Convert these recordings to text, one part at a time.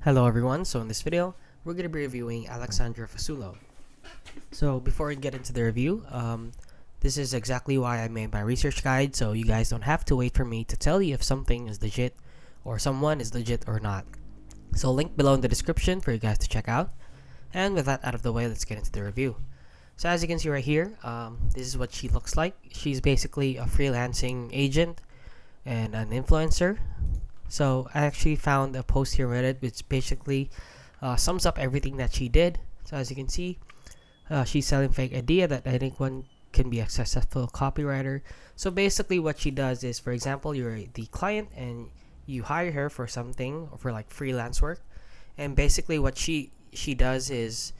Hello everyone, so in this video, we're going to be reviewing Alexandra Fasulo. So before we get into the review, this is exactly why I made my research guide, so you guys don't have to wait for me to tell you if something is legit or someone is legit or not. So link below in the description for you guys to check out. And with that out of the way, let's get into the review. So as you can see right here, this is what she looks like. She's basically a freelancing agent and an influencer. So I actually found a post here on Reddit which basically sums up everything that she did. So as you can see, she's selling fake idea that anyone can be a successful copywriter. So basically what she does is, for example, you're the client and you hire her for something, or for like freelance work. And basically what she does is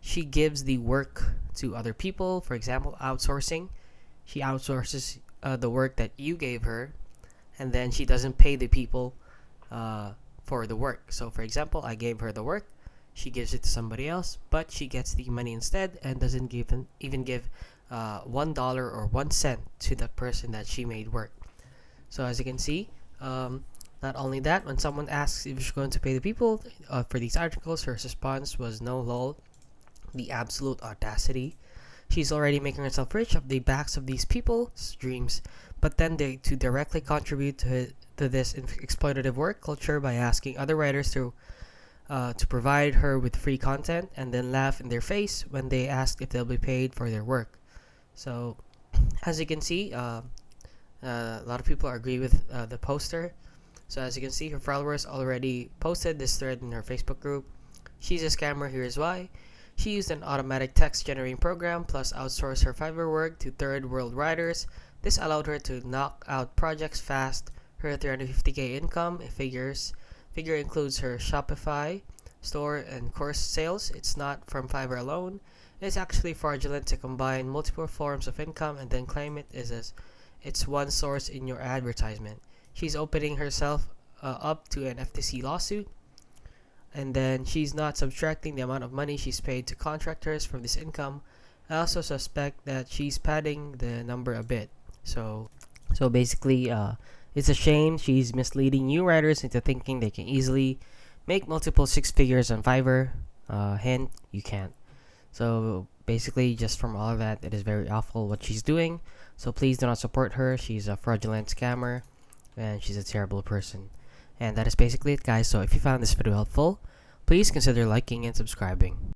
she gives the work to other people. For example, outsourcing. She outsources the work that you gave her, and then she doesn't pay the people for the work. So for example, I gave her the work, she gives it to somebody else, but she gets the money instead and doesn't even give $1 or 1 cent to the person that she made work. So as you can see, not only that, when someone asks if she's going to pay the people for these articles, her response was no lol. The absolute audacity. She's already making herself rich off the backs of these people's dreams, but then to directly contribute to this exploitative work culture by asking other writers to provide her with free content, and then laugh in their face when they ask if they'll be paid for their work. So as you can see, a lot of people agree with the poster. So as you can see, her followers already posted this thread in her Facebook group. She's a scammer, here's why. She used an automatic text generating program plus outsourced her Fiverr work to third world writers. This allowed her to knock out projects fast. Her 350k income figure includes her Shopify store and course sales. It's not from Fiverr alone. It's actually fraudulent to combine multiple forms of income and then claim it as it's one source in your advertisement. She's opening herself up to an FTC lawsuit. And then she's not subtracting the amount of money she's paid to contractors from this income. I also suspect that she's padding the number a bit. So basically, it's a shame she's misleading new writers into thinking they can easily make multiple six figures on Fiverr. Hint, you can't. So basically, just from all of that, it is very awful what she's doing. So please do not support her. She's a fraudulent scammer, and she's a terrible person. And that is basically it, guys. So if you found this video helpful, please consider liking and subscribing.